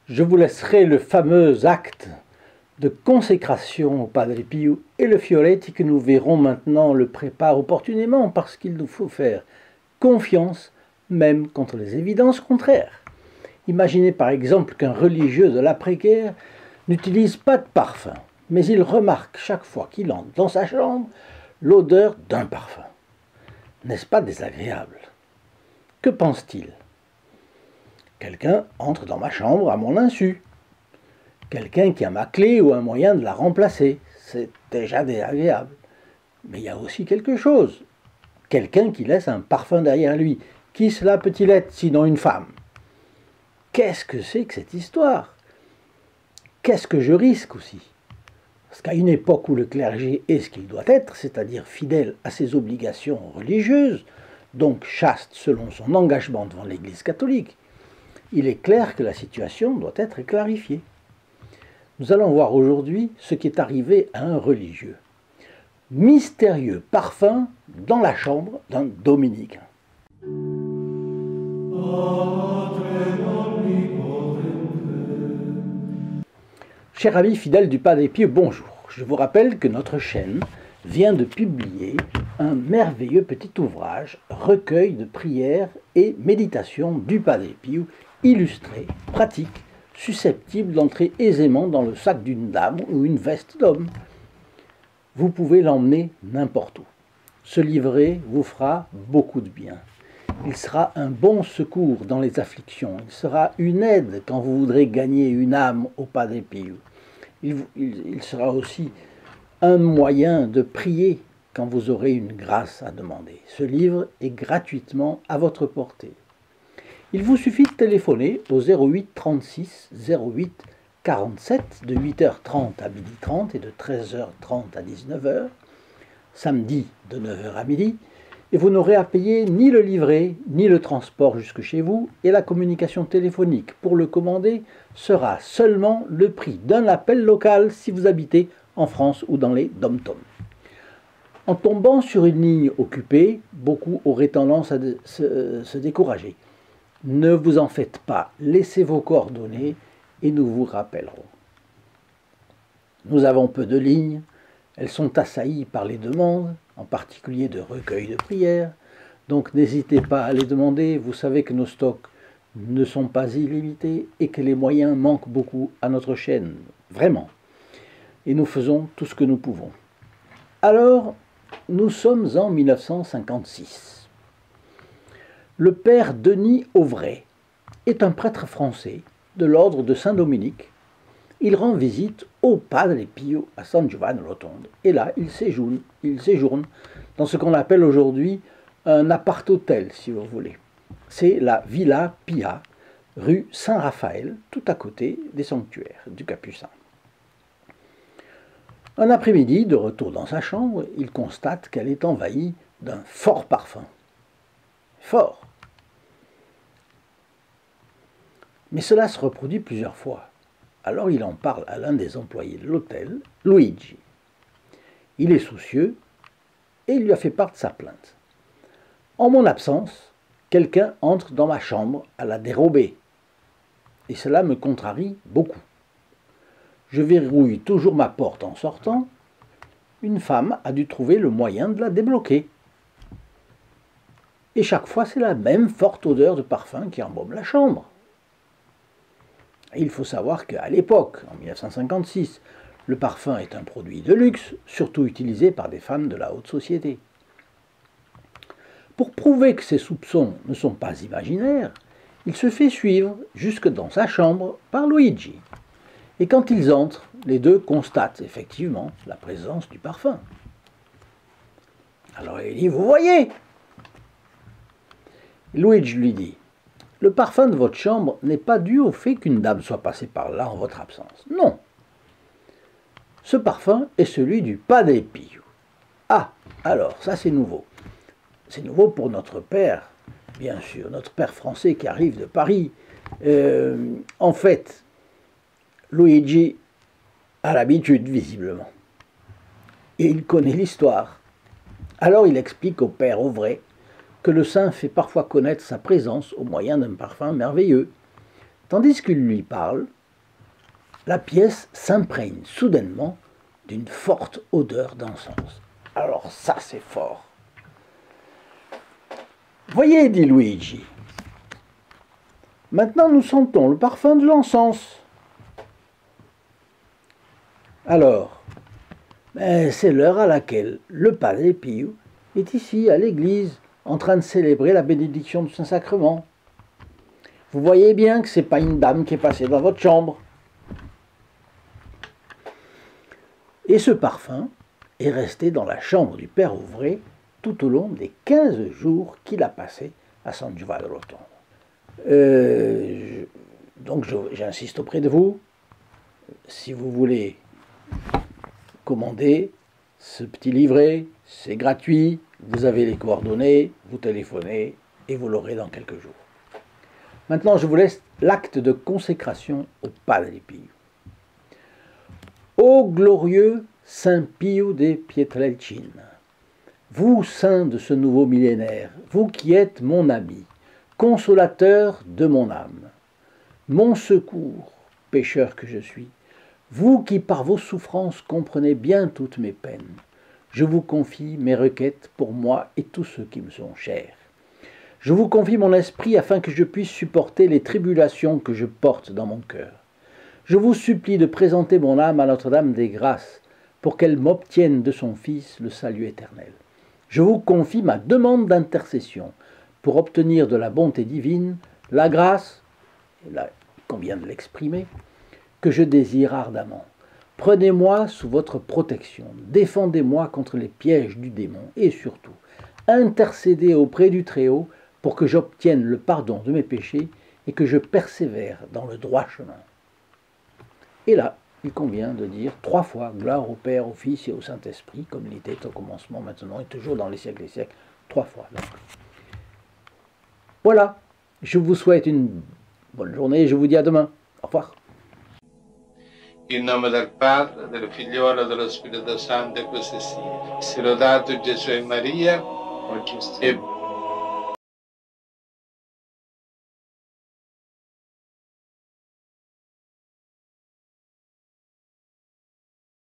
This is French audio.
Je vous laisserai le fameux acte de consécration au Padre Pio et le Fioretti que nous verrons maintenant le prépare opportunément parce qu'il nous faut faire confiance même contre les évidences contraires. Imaginez par exemple qu'un religieux de l'après-guerre n'utilise pas de parfum, mais il remarque chaque fois qu'il entre dans sa chambre l'odeur d'un parfum. N'est-ce pas désagréable? Que pense-t-il? Quelqu'un entre dans ma chambre à mon insu. Quelqu'un qui a ma clé ou un moyen de la remplacer. C'est déjà désagréable. Mais il y a aussi quelque chose. Quelqu'un qui laisse un parfum derrière lui. Qui cela peut-il être sinon une femme? Qu'est-ce que c'est que cette histoire? Qu'est-ce que je risque aussi? Parce qu'à une époque où le clergé est ce qu'il doit être, c'est-à-dire fidèle à ses obligations religieuses, donc chaste selon son engagement devant l'Église catholique, il est clair que la situation doit être clarifiée. Nous allons voir aujourd'hui ce qui est arrivé à un religieux. Mystérieux parfum dans la chambre d'un dominicain. Chers amis fidèles du Padre Pio, bonjour. Je vous rappelle que notre chaîne vient de publier un merveilleux petit ouvrage, recueil de prières et méditations du Padre Pio, illustré, pratique, susceptible d'entrer aisément dans le sac d'une dame ou une veste d'homme. Vous pouvez l'emmener n'importe où. Ce livret vous fera beaucoup de bien. Il sera un bon secours dans les afflictions. Il sera une aide quand vous voudrez gagner une âme au Padre Pio. Il sera aussi un moyen de prier quand vous aurez une grâce à demander. Ce livre est gratuitement à votre portée. Il vous suffit de téléphoner au 08 36 08 47 de 8h30 à 12h30 et de 13h30 à 19h, samedi de 9h à midi, et vous n'aurez à payer ni le livret, ni le transport jusque chez vous, et la communication téléphonique pour le commander sera seulement le prix d'un appel local si vous habitez en France ou dans les dom-toms. En tombant sur une ligne occupée, beaucoup auraient tendance à se décourager. Ne vous en faites pas, laissez vos coordonnées et nous vous rappellerons. Nous avons peu de lignes, elles sont assaillies par les demandes, en particulier de recueils de prières, donc n'hésitez pas à les demander, vous savez que nos stocks ne sont pas illimités et que les moyens manquent beaucoup à notre chaîne, vraiment. Et nous faisons tout ce que nous pouvons. Alors, nous sommes en 1956. Le père Denis Auvray est un prêtre français de l'ordre de Saint-Dominique. Il rend visite au Padre Pio à San Giovanni Rotondo. Et là, il séjourne dans ce qu'on appelle aujourd'hui un appart-hôtel, si vous voulez. C'est la Villa Pia, rue Saint-Raphaël, tout à côté des sanctuaires du Capucin. Un après-midi, de retour dans sa chambre, il constate qu'elle est envahie d'un fort parfum. Fort. Mais cela se reproduit plusieurs fois. Alors il en parle à l'un des employés de l'hôtel, Luigi. Il est soucieux et il lui a fait part de sa plainte. En mon absence, quelqu'un entre dans ma chambre à la dérobée. Et cela me contrarie beaucoup. Je verrouille toujours ma porte en sortant. Une femme a dû trouver le moyen de la débloquer. Et chaque fois, c'est la même forte odeur de parfum qui embaume la chambre. Et il faut savoir qu'à l'époque, en 1956, le parfum est un produit de luxe, surtout utilisé par des femmes de la haute société. Pour prouver que ses soupçons ne sont pas imaginaires, il se fait suivre jusque dans sa chambre par Luigi. Et quand ils entrent, les deux constatent effectivement la présence du parfum. Alors il dit, vous voyez? Luigi lui dit, le parfum de votre chambre n'est pas dû au fait qu'une dame soit passée par là en votre absence. Non. Ce parfum est celui du Padre Pio. Ah, alors, ça c'est nouveau. C'est nouveau pour notre père, bien sûr, notre père français qui arrive de Paris. En fait, Luigi a l'habitude, visiblement. Et il connaît l'histoire. Alors il explique au père Auvray que le saint fait parfois connaître sa présence au moyen d'un parfum merveilleux, Tandis qu'il lui parle, la pièce s'imprègne soudainement d'une forte odeur d'encens. Alors ça, c'est fort. Voyez, dit Luigi, maintenant nous sentons le parfum de l'encens. Alors, c'est l'heure à laquelle le Padre Pio est ici à l'église en train de célébrer la bénédiction du Saint-Sacrement. Vous voyez bien que ce n'est pas une dame qui est passée dans votre chambre. Et ce parfum est resté dans la chambre du Père Ouvray tout au long des 15 jours qu'il a passé à San Giovanni Rotondo. Donc j'insiste auprès de vous, si vous voulez commander ce petit livret, c'est gratuit, vous avez les coordonnées, vous téléphonez et vous l'aurez dans quelques jours. Maintenant, je vous laisse l'acte de consécration au Padre Pio. Ô glorieux Saint Pio de Pietrelcina, vous saint de ce nouveau millénaire, vous qui êtes mon ami, consolateur de mon âme, mon secours, pécheur que je suis, vous qui par vos souffrances comprenez bien toutes mes peines, je vous confie mes requêtes pour moi et tous ceux qui me sont chers. Je vous confie mon esprit afin que je puisse supporter les tribulations que je porte dans mon cœur. Je vous supplie de présenter mon âme à Notre-Dame des Grâces pour qu'elle m'obtienne de son Fils le salut éternel. Je vous confie ma demande d'intercession pour obtenir de la bonté divine la grâce, et là il convient de l'exprimer, que je désire ardemment. Prenez-moi sous votre protection, défendez-moi contre les pièges du démon et surtout, intercédez auprès du Très-Haut pour que j'obtienne le pardon de mes péchés et que je persévère dans le droit chemin. Et là, il convient de dire 3 fois gloire au Père, au Fils et au Saint-Esprit, comme il était au commencement, maintenant et toujours dans les siècles des siècles, 3 fois. Donc. Voilà, je vous souhaite une bonne journée et je vous dis à demain. Au revoir. In nome del Padre, del Figliolo e dello Spirito Santo, e così sia. Sia lodato Gesù e Maria, e